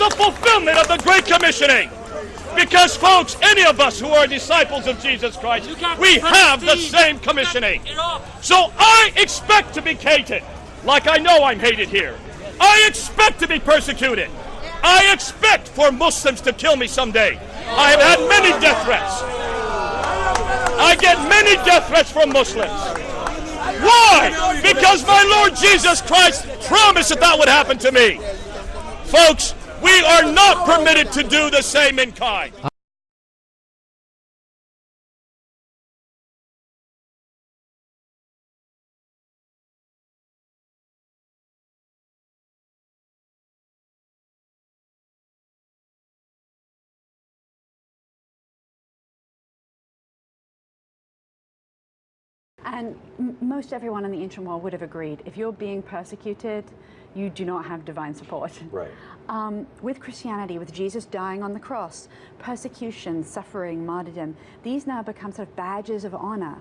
the fulfillment of the Great Commissioning. Because, folks, any of us who are disciples of Jesus Christ, we have the same commissioning. So I expect to be hated, like I know I'm hated here. I expect to be persecuted. I expect for Muslims to kill me someday. I have had many death threats. I get many death threats from Muslims. Why? Because my Lord Jesus Christ promised that would happen to me. Folks, we are not permitted to do the same in kind. And most everyone in the ancient world would have agreed, if you're being persecuted, you do not have divine support. Right. With Christianity, with Jesus dying on the cross, persecution, suffering, martyrdom, these now become sort of badges of honor.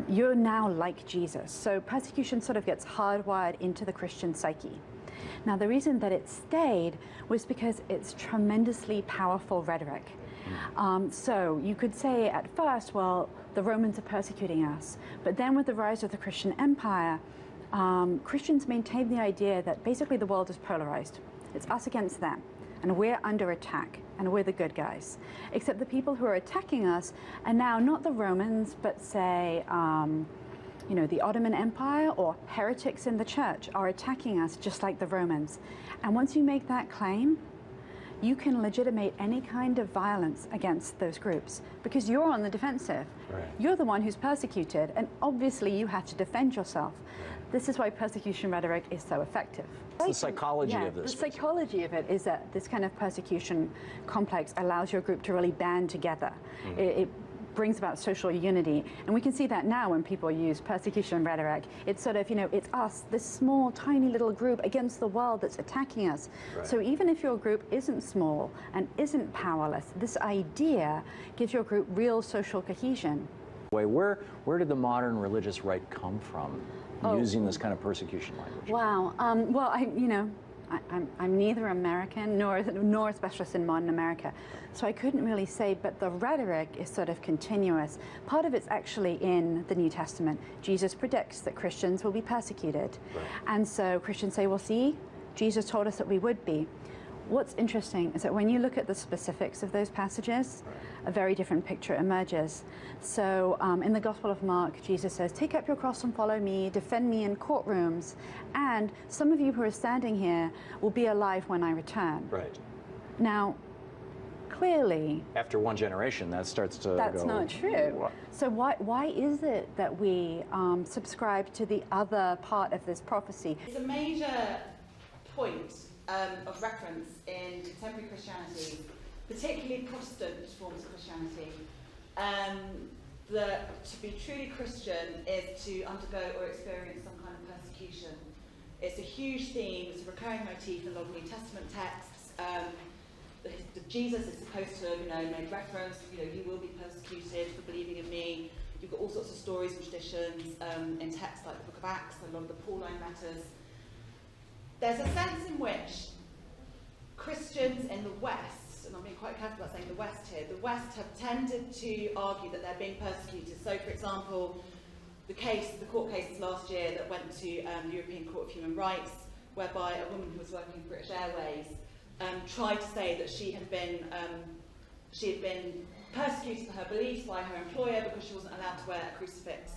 You're now like Jesus. So persecution sort of gets hardwired into the Christian psyche. Now, the reason that it stayed was because it's tremendously powerful rhetoric. So you could say at first, well, the Romans are persecuting us. But then with the rise of the Christian empire, Christians maintained the idea that basically the world is polarized. It's us against them, and we're under attack, and we're the good guys. Except the people who are attacking us are now not the Romans, but say, you know, the Ottoman Empire or heretics in the church are attacking us just like the Romans. And once you make that claim, you can legitimate any kind of violence against those groups because you're on the defensive. Right. You're the one who's persecuted, and obviously you have to defend yourself. This is why persecution rhetoric is so effective. It's the psychology of this. The psychology of it is that this kind of persecution complex allows your group to really band together. It brings about social unity. And we can see that now when people use persecution rhetoric. It's sort of, you know, it's us, this small, tiny little group against the world that's attacking us. Right. So even if your group isn't small and isn't powerless, this idea gives your group real social cohesion. Where did the modern religious right come from using this kind of persecution language? Wow. Well, I'm neither American nor a specialist in modern America, so I couldn't really say, but the rhetoric is sort of continuous. Part of it's actually in the New Testament. Jesus predicts that Christians will be persecuted. Right. And so Christians say, well, see, Jesus told us that we would be. What's interesting is that when you look at the specifics of those passages, a very different picture emerges. So in the Gospel of Mark, Jesus says, take up your cross and follow me, defend me in courtrooms, and some of you who are standing here will be alive when I return. Right. Now, clearly, after one generation, that starts to that's go, not true. What? So why is it that we subscribe to the other part of this prophecy? It's a major point of reference in contemporary Christianity, particularly Protestant forms of Christianity, that to be truly Christian is to undergo or experience some kind of persecution. It's a huge theme, it's a recurring motif in a lot of New Testament texts. Jesus is supposed to have, made reference, you will be persecuted for believing in me. You've got all sorts of stories and traditions in texts like the Book of Acts, a lot of the Pauline letters. There's a sense in which Christians in the West, and I'm being quite careful about saying the West here, the West have tended to argue that they're being persecuted. So, for example, the court cases last year that went to the European Court of Human Rights, whereby a woman who was working for British Airways tried to say that she had been persecuted for her beliefs by her employer because she wasn't allowed to wear a crucifix,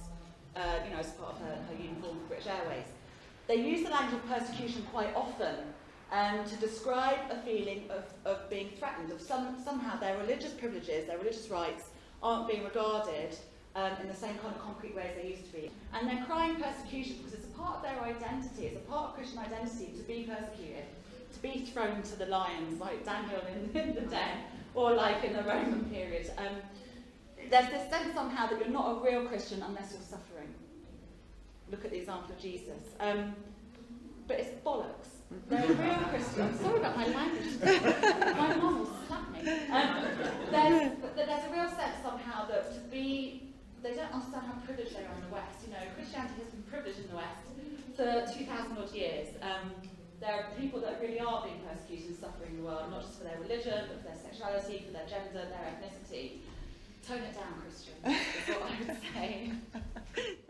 as part of her uniform for British Airways. They use the language of persecution quite often to describe a feeling of being threatened, of somehow their religious privileges, their religious rights aren't being regarded in the same kind of concrete ways they used to be. And they're crying persecution because it's a part of their identity, it's a part of Christian identity to be persecuted, to be thrown to the lions like Daniel in the den, or like in the Roman period. There's this sense somehow that you're not a real Christian unless you're suffering. Look at the example of Jesus. But it's bollocks. They're a real Christian. I'm sorry about my language. My mum will slap me. There's a real sense somehow that they don't understand how privileged they are in the West. Christianity has been privileged in the West for 2,000 odd years. there are people that really are being persecuted and suffering in the world, not just for their religion, but for their sexuality, for their gender, their ethnicity. Tone it down, Christians, is what I would say.